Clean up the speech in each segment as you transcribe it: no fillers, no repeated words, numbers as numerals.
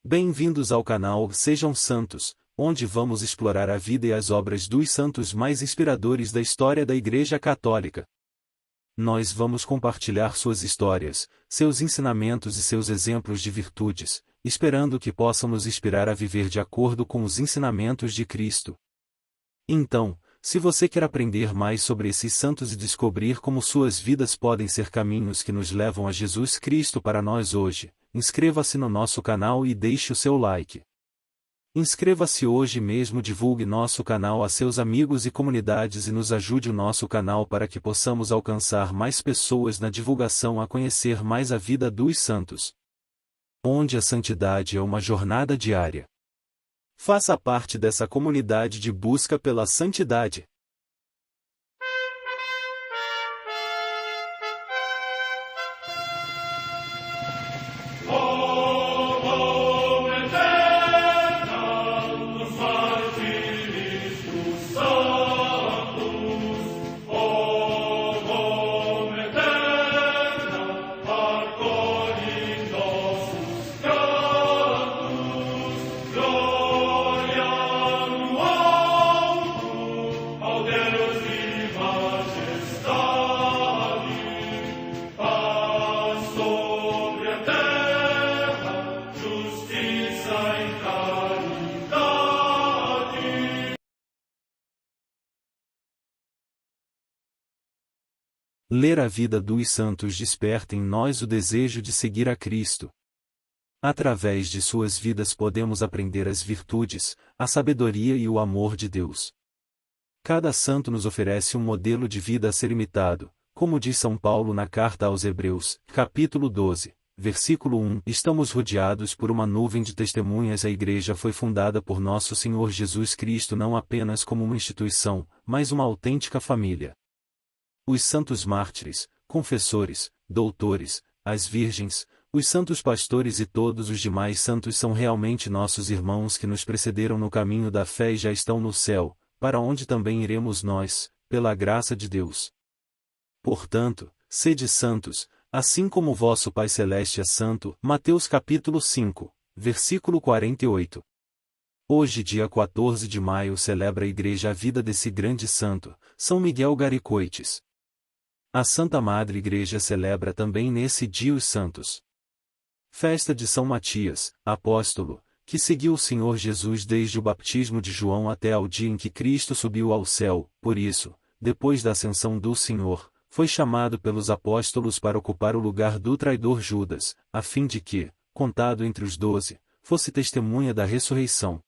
Bem-vindos ao canal Sejam Santos, onde vamos explorar a vida e as obras dos santos mais inspiradores da história da Igreja Católica. Nós vamos compartilhar suas histórias, seus ensinamentos e seus exemplos de virtudes, esperando que possam nos inspirar a viver de acordo com os ensinamentos de Cristo. Então, se você quer aprender mais sobre esses santos e descobrir como suas vidas podem ser caminhos que nos levam a Jesus Cristo para nós hoje, inscreva-se no nosso canal e deixe o seu like. Inscreva-se hoje mesmo, divulgue nosso canal a seus amigos e comunidades e nos ajude o nosso canal para que possamos alcançar mais pessoas na divulgação a conhecer mais a vida dos santos. Onde a santidade é uma jornada diária. Faça parte dessa comunidade de busca pela santidade. Ler a vida dos santos desperta em nós o desejo de seguir a Cristo. Através de suas vidas podemos aprender as virtudes, a sabedoria e o amor de Deus. Cada santo nos oferece um modelo de vida a ser imitado, como diz São Paulo na carta aos Hebreus, capítulo 12, versículo 1. Estamos rodeados por uma nuvem de testemunhas. A Igreja foi fundada por nosso Senhor Jesus Cristo não apenas como uma instituição, mas uma autêntica família. Os santos mártires, confessores, doutores, as virgens, os santos pastores e todos os demais santos são realmente nossos irmãos que nos precederam no caminho da fé e já estão no céu, para onde também iremos nós, pela graça de Deus. Portanto, sede santos, assim como vosso Pai Celeste é santo. Mateus capítulo 5, versículo 48. Hoje, dia 14 de maio, celebra a Igreja a vida desse grande santo, São Miguel Garicoites. A Santa Madre Igreja celebra também nesse dia os santos. Festa de São Matias, apóstolo, que seguiu o Senhor Jesus desde o batismo de João até ao dia em que Cristo subiu ao céu. Por isso, depois da ascensão do Senhor, foi chamado pelos apóstolos para ocupar o lugar do traidor Judas, a fim de que, contado entre os 12, fosse testemunha da ressurreição.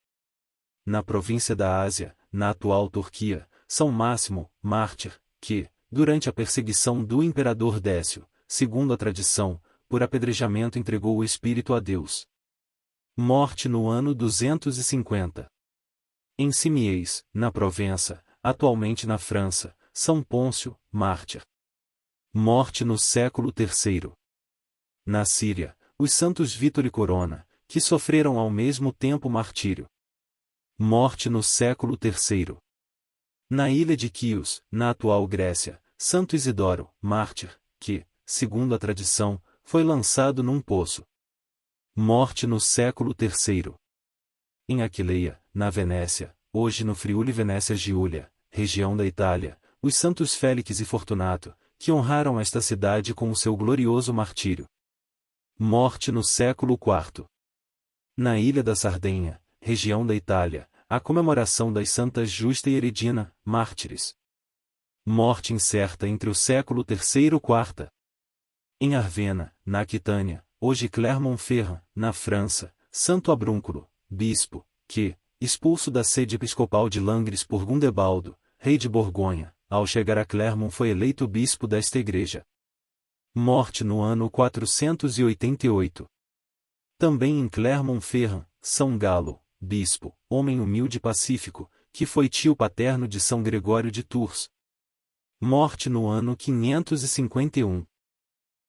Na província da Ásia, na atual Turquia, São Máximo, mártir, que, durante a perseguição do imperador Décio, segundo a tradição, por apedrejamento entregou o espírito a Deus. Morte no ano 250. Em Cimiez, na Provença, atualmente na França, São Pôncio, mártir. Morte no século III. Na Síria, os santos Vítor e Corona, que sofreram ao mesmo tempo martírio. Morte no século III. Na ilha de Quios, na atual Grécia, Santo Isidoro, mártir, que, segundo a tradição, foi lançado num poço. Morte no século III. Em Aquileia, na Venécia, hoje no Friuli Venécia Giulia, região da Itália, os santos Félix e Fortunato, que honraram esta cidade com o seu glorioso martírio. Morte no século IV. Na ilha da Sardenha, região da Itália, a comemoração das santas Justa e Eridina, mártires. Morte incerta entre o século III e IV. Em Arvena, na Aquitânia, hoje Clermont-Ferrand, na França, Santo Abrúnculo, bispo, que, expulso da sede episcopal de Langres por Gundebaldo, rei de Borgonha, ao chegar a Clermont foi eleito bispo desta igreja. Morte no ano 488. Também em Clermont-Ferrand, São Galo, bispo, homem humilde e pacífico, que foi tio paterno de São Gregório de Tours. Morte no ano 551.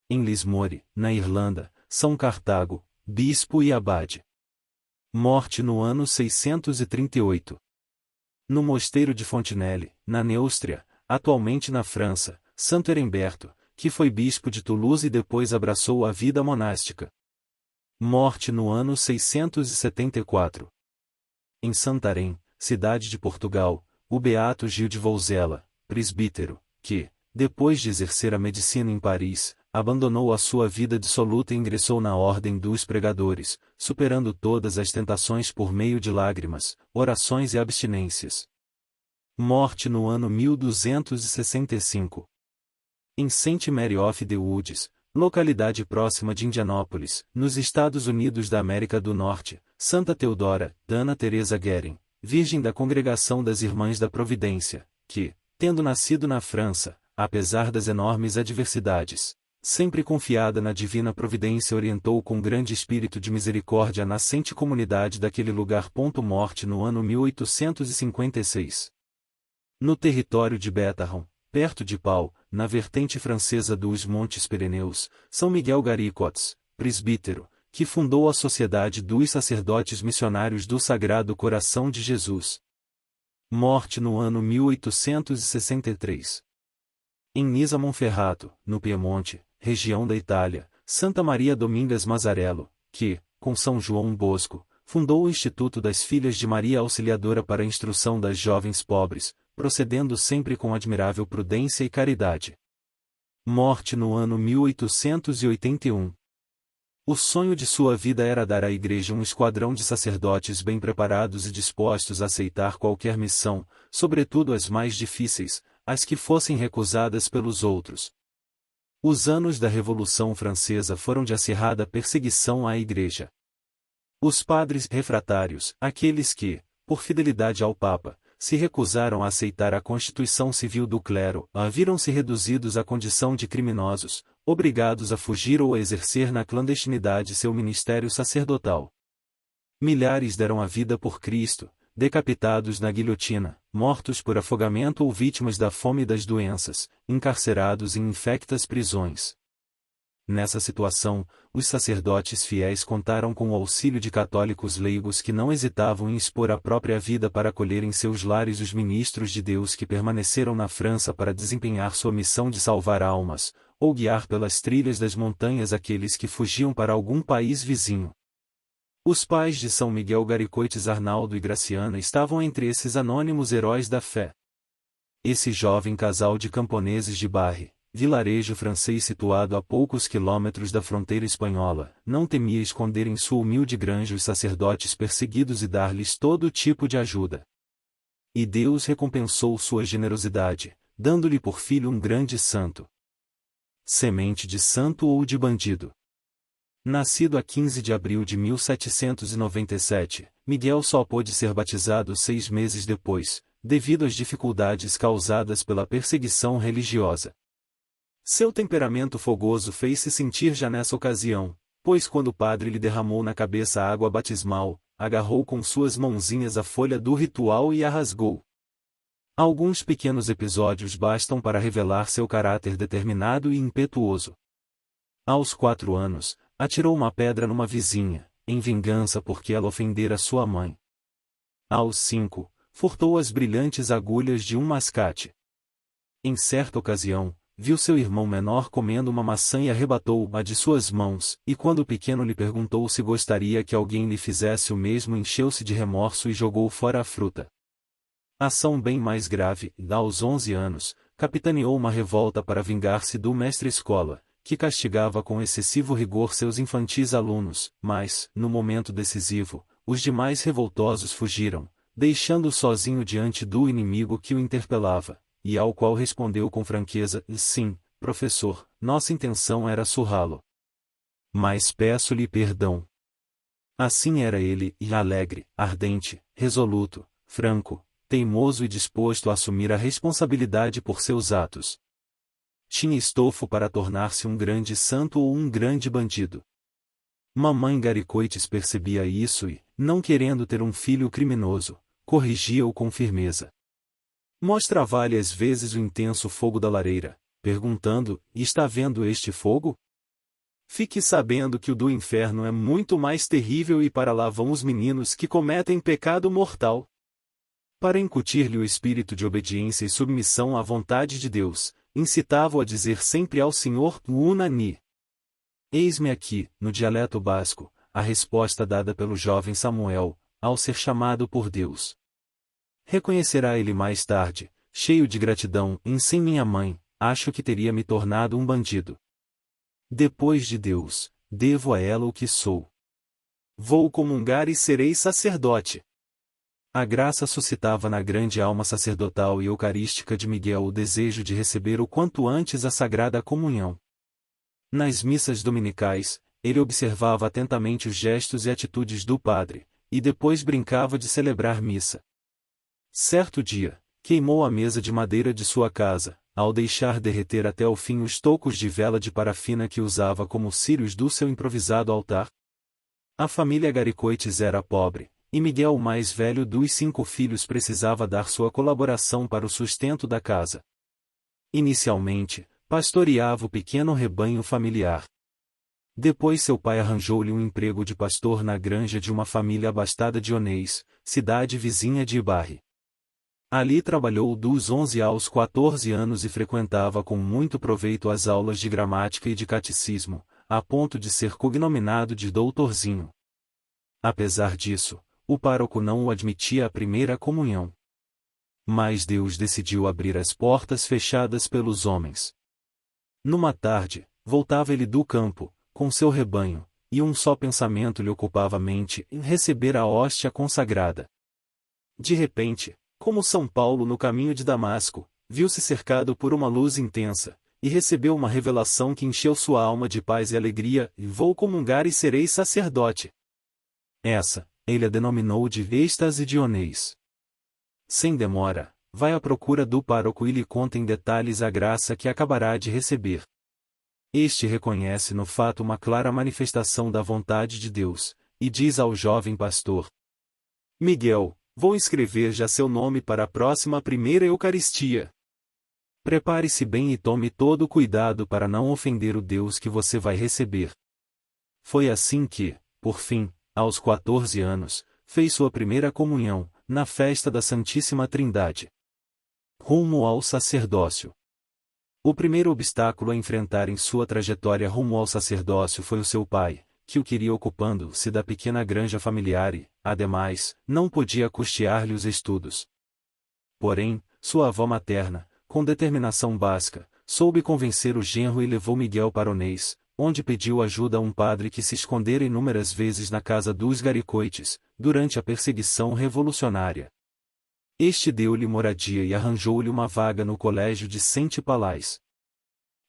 Em Lismore, na Irlanda, São Cartago, bispo e abade. Morte no ano 638. No mosteiro de Fontenelle, na Neustria, atualmente na França, Santo Heremberto, que foi bispo de Toulouse e depois abraçou a vida monástica. Morte no ano 674. Em Santarém, cidade de Portugal, o beato Gil de Wolzela, presbítero, que, depois de exercer a medicina em Paris, abandonou a sua vida dissoluta e ingressou na ordem dos pregadores, superando todas as tentações por meio de lágrimas, orações e abstinências. Morte no ano 1265. Em St. Mary of the Woods, localidade próxima de Indianópolis, nos Estados Unidos da América do Norte, Santa Teodora, Ana Teresa Guerin, virgem da Congregação das Irmãs da Providência, que, tendo nascido na França, apesar das enormes adversidades, sempre confiada na divina providência, orientou com grande espírito de misericórdia a nascente comunidade daquele lugar. Morte no ano 1856. No território de Bétharron, perto de Pau, na vertente francesa dos Montes Pirineus, São Miguel Garicotes, presbítero, que fundou a Sociedade dos Sacerdotes Missionários do Sagrado Coração de Jesus. Morte no ano 1863. Em Nisa Monferrato, no Piemonte, região da Itália, Santa Maria Domingas Mazzarello, que, com São João Bosco, fundou o Instituto das Filhas de Maria Auxiliadora para a instrução das jovens pobres, procedendo sempre com admirável prudência e caridade. Morte no ano 1881. O sonho de sua vida era dar à Igreja um esquadrão de sacerdotes bem preparados e dispostos a aceitar qualquer missão, sobretudo as mais difíceis, as que fossem recusadas pelos outros. Os anos da Revolução Francesa foram de acirrada perseguição à Igreja. Os padres refratários, aqueles que, por fidelidade ao Papa, se recusaram a aceitar a Constituição Civil do clero, viram-se reduzidos à condição de criminosos, obrigados a fugir ou a exercer na clandestinidade seu ministério sacerdotal. Milhares deram a vida por Cristo, decapitados na guilhotina, mortos por afogamento ou vítimas da fome e das doenças, encarcerados em infectas prisões. Nessa situação, os sacerdotes fiéis contaram com o auxílio de católicos leigos que não hesitavam em expor a própria vida para acolher em seus lares os ministros de Deus que permaneceram na França para desempenhar sua missão de salvar almas, ou guiar pelas trilhas das montanhas aqueles que fugiam para algum país vizinho. Os pais de São Miguel Garicoites, Arnaldo e Graciana, estavam entre esses anônimos heróis da fé. Esse jovem casal de camponeses de Barre, vilarejo francês situado a poucos quilômetros da fronteira espanhola, não temia esconder em sua humilde granja os sacerdotes perseguidos e dar-lhes todo tipo de ajuda. E Deus recompensou sua generosidade, dando-lhe por filho um grande santo. Semente de santo ou de bandido. Nascido a 15 de abril de 1797, Miguel só pôde ser batizado 6 meses depois, devido às dificuldades causadas pela perseguição religiosa. Seu temperamento fogoso fez-se sentir já nessa ocasião, pois quando o padre lhe derramou na cabeça a água batismal, agarrou com suas mãozinhas a folha do ritual e a rasgou. Alguns pequenos episódios bastam para revelar seu caráter determinado e impetuoso. Aos 4 anos, atirou uma pedra numa vizinha, em vingança porque ela ofendera sua mãe. Aos 5, furtou as brilhantes agulhas de um mascate. Em certa ocasião, viu seu irmão menor comendo uma maçã e arrebatou-a de suas mãos, e quando o pequeno lhe perguntou se gostaria que alguém lhe fizesse o mesmo, encheu-se de remorso e jogou fora a fruta. Ação bem mais grave, aos 11 anos, capitaneou uma revolta para vingar-se do mestre-escola, que castigava com excessivo rigor seus infantis alunos, mas, no momento decisivo, os demais revoltosos fugiram, deixando-o sozinho diante do inimigo que o interpelava, e ao qual respondeu com franqueza: sim, professor, nossa intenção era surrá-lo. Mas peço-lhe perdão. Assim era ele, e alegre, ardente, resoluto, franco, teimoso e disposto a assumir a responsabilidade por seus atos. Tinha estofo para tornar-se um grande santo ou um grande bandido. Mamãe Garicoites percebia isso e, não querendo ter um filho criminoso, corrigia-o com firmeza. Mostrava-lhe às vezes o intenso fogo da lareira, perguntando: está vendo este fogo? Fique sabendo que o do inferno é muito mais terrível e para lá vão os meninos que cometem pecado mortal. Para incutir-lhe o espírito de obediência e submissão à vontade de Deus, incitava-o a dizer sempre ao Senhor: Unani. Eis-me aqui, no dialeto basco, a resposta dada pelo jovem Samuel, ao ser chamado por Deus. Reconhecerá ele mais tarde, cheio de gratidão: sem minha mãe, acho que teria me tornado um bandido. Depois de Deus, devo a ela o que sou. Vou comungar e serei sacerdote. A graça suscitava na grande alma sacerdotal e eucarística de Miguel o desejo de receber o quanto antes a Sagrada Comunhão. Nas missas dominicais, ele observava atentamente os gestos e atitudes do padre, e depois brincava de celebrar missa. Certo dia, queimou a mesa de madeira de sua casa, ao deixar derreter até o fim os tocos de vela de parafina que usava como círios do seu improvisado altar. A família Garicoites era pobre, e Miguel, o mais velho dos 5 filhos, precisava dar sua colaboração para o sustento da casa. Inicialmente, pastoreava o pequeno rebanho familiar. Depois seu pai arranjou-lhe um emprego de pastor na granja de uma família abastada de Onês, cidade vizinha de Ibarre. Ali trabalhou dos 11 aos 14 anos e frequentava com muito proveito as aulas de gramática e de catecismo, a ponto de ser cognominado de doutorzinho. Apesar disso, o pároco não o admitia à primeira comunhão. Mas Deus decidiu abrir as portas fechadas pelos homens. Numa tarde, voltava ele do campo, com seu rebanho, e um só pensamento lhe ocupava a mente: em receber a hóstia consagrada. De repente, como São Paulo no caminho de Damasco, viu-se cercado por uma luz intensa, e recebeu uma revelação que encheu sua alma de paz e alegria: e vou comungar e serei sacerdote. Essa, ele a denominou de êxtase de Onês. Sem demora, vai à procura do pároco e lhe conta em detalhes a graça que acabará de receber. Este reconhece no fato uma clara manifestação da vontade de Deus, e diz ao jovem pastor: Miguel, vou escrever já seu nome para a próxima primeira Eucaristia. Prepare-se bem e tome todo o cuidado para não ofender o Deus que você vai receber. Foi assim que, por fim, aos 14 anos, fez sua primeira comunhão, na festa da Santíssima Trindade. Rumo ao sacerdócio. O primeiro obstáculo a enfrentar em sua trajetória rumo ao sacerdócio foi o seu pai, que o queria ocupando-se da pequena granja familiar e, ademais, não podia custear-lhe os estudos. Porém, sua avó materna, com determinação basca, soube convencer o genro e levou Miguel para Onês, onde pediu ajuda a um padre que se escondera inúmeras vezes na casa dos Garicoites, durante a perseguição revolucionária. Este deu-lhe moradia e arranjou-lhe uma vaga no colégio de Sente Palais.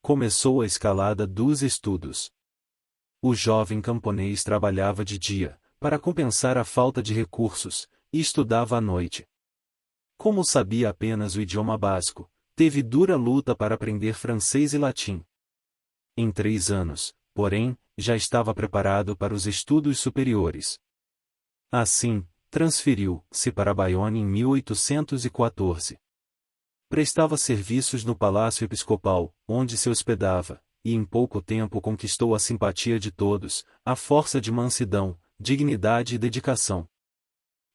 Começou a escalada dos estudos. O jovem camponês trabalhava de dia, para compensar a falta de recursos, e estudava à noite. Como sabia apenas o idioma basco, teve dura luta para aprender francês e latim. Em 3 anos, porém, já estava preparado para os estudos superiores. Assim, transferiu-se para Bayonne em 1814. Prestava serviços no Palácio Episcopal, onde se hospedava, e em pouco tempo conquistou a simpatia de todos, à força de mansidão, dignidade e dedicação.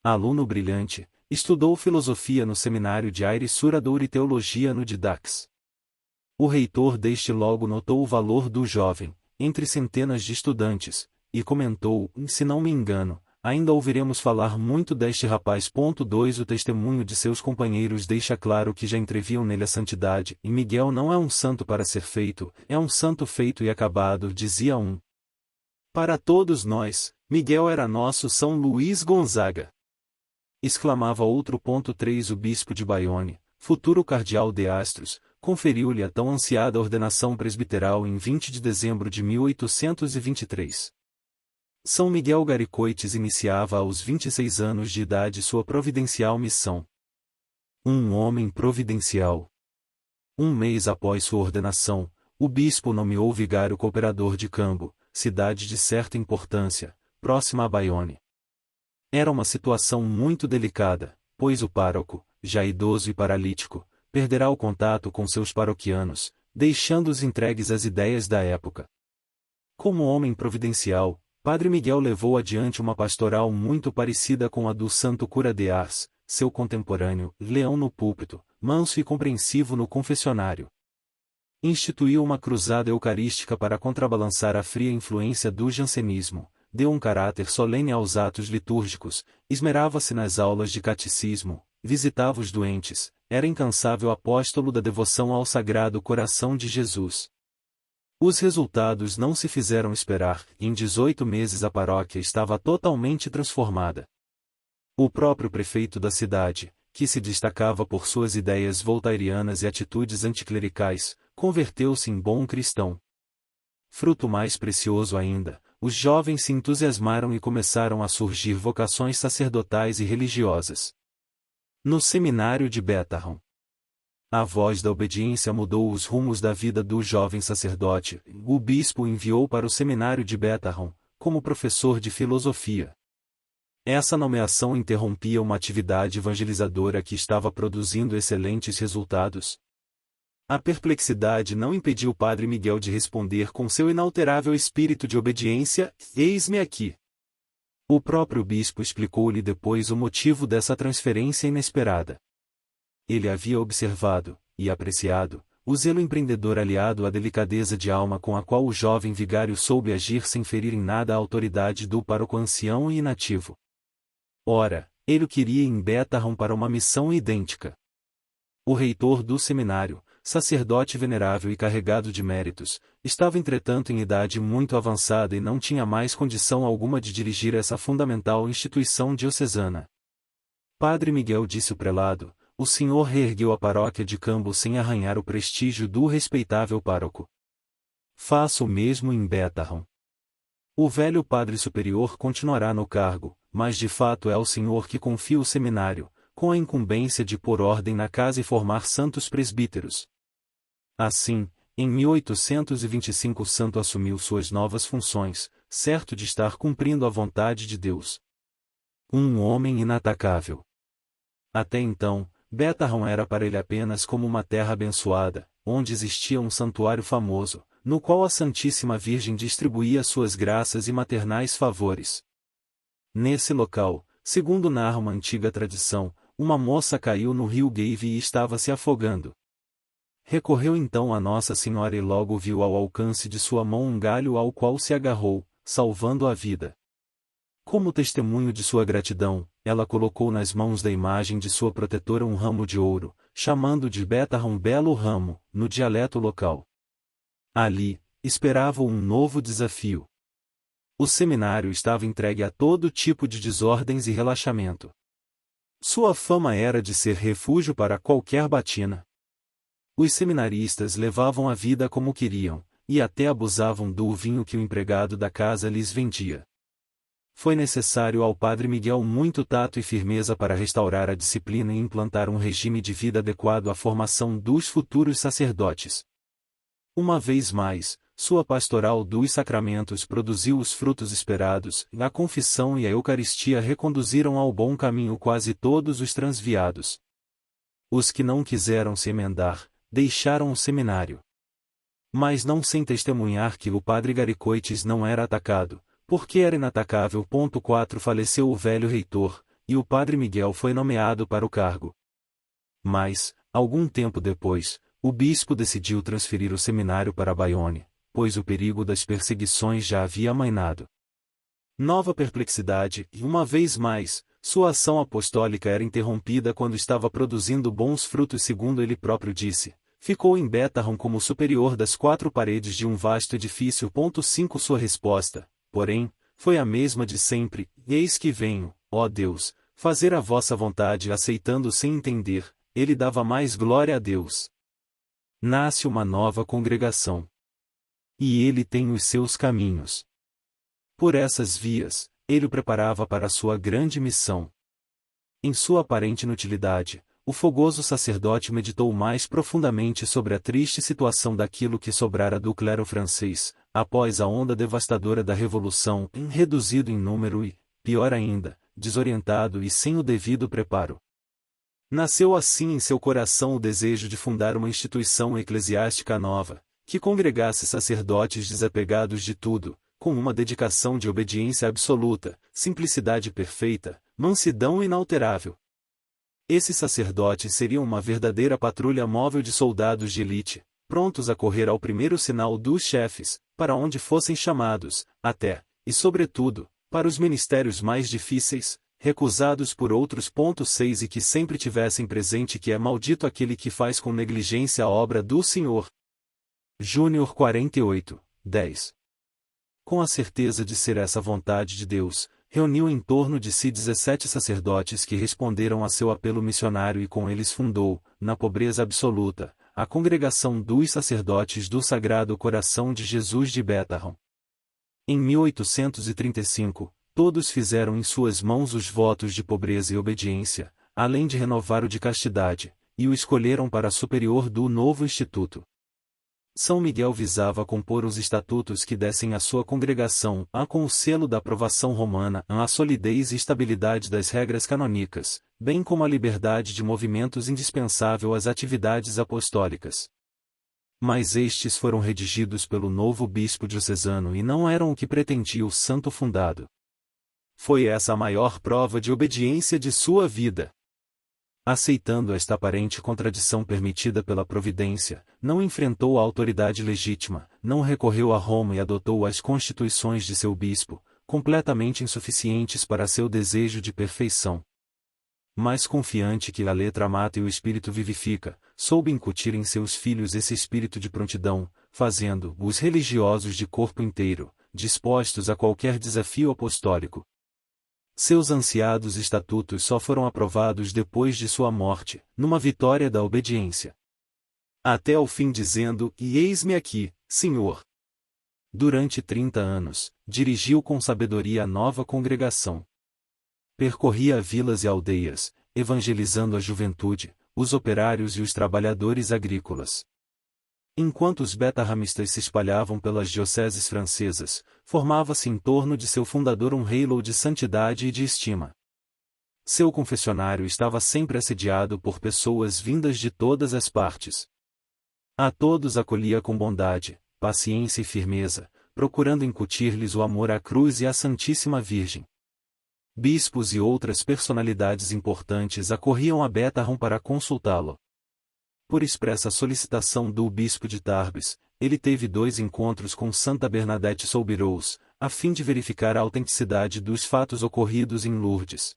Aluno brilhante, estudou filosofia no seminário de Aire-sur-Adour e teologia no de Dax. O reitor deste logo notou o valor do jovem, entre centenas de estudantes, e comentou: se não me engano, ainda ouviremos falar muito deste rapaz. 2 O testemunho de seus companheiros deixa claro que já entreviam nele a santidade, e Miguel não é um santo para ser feito, é um santo feito e acabado, dizia um. Para todos nós, Miguel era nosso São Luís Gonzaga. Exclamava outro. 3 O bispo de Bayonne, futuro cardeal de Astros, conferiu-lhe a tão ansiada ordenação presbiteral em 20 de dezembro de 1823. São Miguel Garicoites iniciava aos 26 anos de idade sua providencial missão. Um homem providencial. Um mês após sua ordenação, o bispo nomeou vigário cooperador de Cambo, cidade de certa importância, próxima a Bayonne. Era uma situação muito delicada, pois o pároco, já idoso e paralítico, perderá o contato com seus paroquianos, deixando-os entregues às ideias da época. Como homem providencial, Padre Miguel levou adiante uma pastoral muito parecida com a do santo cura de Ars, seu contemporâneo, leão no púlpito, manso e compreensivo no confessionário. Instituiu uma cruzada eucarística para contrabalançar a fria influência do jansenismo, deu um caráter solene aos atos litúrgicos, esmerava-se nas aulas de catecismo, visitava os doentes, era incansável apóstolo da devoção ao Sagrado Coração de Jesus. Os resultados não se fizeram esperar, e em 18 meses a paróquia estava totalmente transformada. O próprio prefeito da cidade, que se destacava por suas ideias voltairianas e atitudes anticlericais, converteu-se em bom cristão. Fruto mais precioso ainda, os jovens se entusiasmaram e começaram a surgir vocações sacerdotais e religiosas. No seminário de Bétharram, a voz da obediência mudou os rumos da vida do jovem sacerdote. O bispo o enviou para o seminário de Bétharram, como professor de filosofia. Essa nomeação interrompia uma atividade evangelizadora que estava produzindo excelentes resultados. A perplexidade não impediu o padre Miguel de responder com seu inalterável espírito de obediência: "Eis-me aqui." O próprio bispo explicou-lhe depois o motivo dessa transferência inesperada. Ele havia observado, e apreciado, o zelo empreendedor aliado à delicadeza de alma com a qual o jovem vigário soube agir sem ferir em nada a autoridade do pároco ancião e inativo. Ora, ele o queria em Bétharram para uma missão idêntica. O reitor do seminário, sacerdote venerável e carregado de méritos, estava entretanto em idade muito avançada e não tinha mais condição alguma de dirigir essa fundamental instituição diocesana. Padre Miguel, disse o prelado, o senhor reergueu a paróquia de Cambo sem arranhar o prestígio do respeitável pároco. Faça o mesmo em Bétharram. O velho padre superior continuará no cargo, mas de fato é ao senhor que confia o seminário, com a incumbência de pôr ordem na casa e formar santos presbíteros. Assim, em 1825 o santo assumiu suas novas funções, certo de estar cumprindo a vontade de Deus. Um homem inatacável. Até então, Bétharram era para ele apenas como uma terra abençoada, onde existia um santuário famoso, no qual a Santíssima Virgem distribuía suas graças e maternais favores. Nesse local, segundo narra uma antiga tradição, uma moça caiu no rio Gave e estava se afogando. Recorreu então a Nossa Senhora e logo viu ao alcance de sua mão um galho ao qual se agarrou, salvando a vida. Como testemunho de sua gratidão, ela colocou nas mãos da imagem de sua protetora um ramo de ouro, chamando de Bétharram belo ramo, no dialeto local. Ali, esperava um novo desafio. O seminário estava entregue a todo tipo de desordens e relaxamento. Sua fama era de ser refúgio para qualquer batina. Os seminaristas levavam a vida como queriam, e até abusavam do vinho que o empregado da casa lhes vendia. Foi necessário ao padre Miguel muito tato e firmeza para restaurar a disciplina e implantar um regime de vida adequado à formação dos futuros sacerdotes. Uma vez mais, sua pastoral dos sacramentos produziu os frutos esperados, a confissão e a Eucaristia reconduziram ao bom caminho quase todos os transviados. Os que não quiseram se emendar, deixaram o seminário. Mas não sem testemunhar que o padre Garicoites não era atacado, porque era inatacável. 4 Faleceu o velho reitor, e o padre Miguel foi nomeado para o cargo. Mas, algum tempo depois, o bispo decidiu transferir o seminário para Bayonne, pois o perigo das perseguições já havia amainado. Nova perplexidade, e uma vez mais, sua ação apostólica era interrompida quando estava produzindo bons frutos, segundo ele próprio disse. Ficou em Bétharram como superior das 4 paredes de um vasto edifício. 5 Sua resposta, porém, foi a mesma de sempre: eis que venho, ó Deus, fazer a vossa vontade. Aceitando sem entender, ele dava mais glória a Deus. Nasce uma nova congregação. E ele tem os seus caminhos. Por essas vias, ele o preparava para a sua grande missão. Em sua aparente inutilidade, o fogoso sacerdote meditou mais profundamente sobre a triste situação daquilo que sobrara do clero francês, após a onda devastadora da Revolução, reduzido em número e, pior ainda, desorientado e sem o devido preparo. Nasceu assim em seu coração o desejo de fundar uma instituição eclesiástica nova, que congregasse sacerdotes desapegados de tudo, com uma dedicação de obediência absoluta, simplicidade perfeita, mansidão inalterável. Esses sacerdotes seriam uma verdadeira patrulha móvel de soldados de elite, prontos a correr ao primeiro sinal dos chefes, para onde fossem chamados, até, e sobretudo, para os ministérios mais difíceis, recusados por outros. 6 E que sempre tivessem presente que é maldito aquele que faz com negligência a obra do Senhor. Júnior 48, 10. Com a certeza de ser essa a vontade de Deus, reuniu em torno de si 17 sacerdotes que responderam a seu apelo missionário e com eles fundou, na pobreza absoluta, a Congregação dos Sacerdotes do Sagrado Coração de Jesus de Bethlehem. Em 1835, todos fizeram em suas mãos os votos de pobreza e obediência, além de renovar o de castidade, e o escolheram para superior do novo instituto. São Miguel visava compor os estatutos que dessem à sua congregação, com o selo da aprovação romana, a solidez e estabilidade das regras canônicas, bem como a liberdade de movimentos indispensável às atividades apostólicas. Mas estes foram redigidos pelo novo bispo diocesano e não eram o que pretendia o santo fundado. Foi essa a maior prova de obediência de sua vida. Aceitando esta aparente contradição permitida pela providência, não enfrentou a autoridade legítima, não recorreu a Roma e adotou as constituições de seu bispo, completamente insuficientes para seu desejo de perfeição. Mais confiante que a letra mata e o espírito vivifica, soube incutir em seus filhos esse espírito de prontidão, fazendo-os religiosos de corpo inteiro, dispostos a qualquer desafio apostólico. Seus ansiados estatutos só foram aprovados depois de sua morte, numa vitória da obediência. Até ao fim dizendo, e eis-me aqui, Senhor. Durante 30 anos, dirigiu com sabedoria a nova congregação. Percorria vilas e aldeias, evangelizando a juventude, os operários e os trabalhadores agrícolas. Enquanto os betlehamistas se espalhavam pelas dioceses francesas, formava-se em torno de seu fundador um halo de santidade e de estima. Seu confessionário estava sempre assediado por pessoas vindas de todas as partes. A todos acolhia com bondade, paciência e firmeza, procurando incutir-lhes o amor à cruz e à Santíssima Virgem. Bispos e outras personalidades importantes acorriam a Bethlehem para consultá-lo. Por expressa solicitação do bispo de Tarbes, ele teve 2 encontros com Santa Bernadette Soubirous, a fim de verificar a autenticidade dos fatos ocorridos em Lourdes.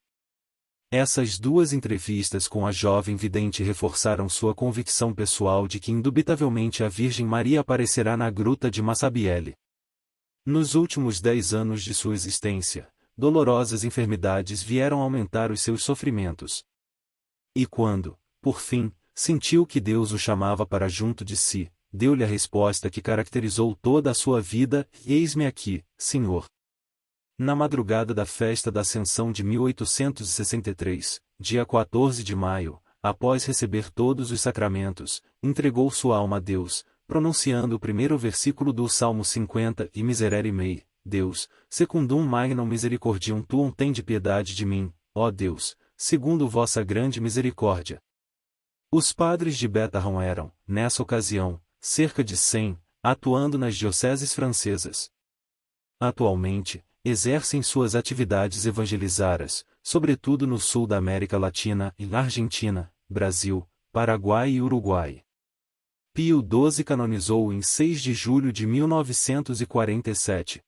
Essas 2 entrevistas com a jovem vidente reforçaram sua convicção pessoal de que indubitavelmente a Virgem Maria aparecerá na gruta de Massabielle. Nos últimos 10 anos de sua existência, dolorosas enfermidades vieram aumentar os seus sofrimentos. E quando, por fim, sentiu que Deus o chamava para junto de si, deu-lhe a resposta que caracterizou toda a sua vida: eis-me aqui, Senhor. Na madrugada da festa da Ascensão de 1863, dia 14 de maio, após receber todos os sacramentos, entregou sua alma a Deus, pronunciando o primeiro versículo do Salmo 50: E miserere mei, Deus, secundum magnam misericordiam tuum, tende piedade de mim, ó Deus, segundo vossa grande misericórdia. Os padres de Bethlehem eram, nessa ocasião, cerca de 100, atuando nas dioceses francesas. Atualmente, exercem suas atividades evangelizaras, sobretudo no sul da América Latina e na Argentina, Brasil, Paraguai e Uruguai. Pio XII canonizou-o em 6 de julho de 1947.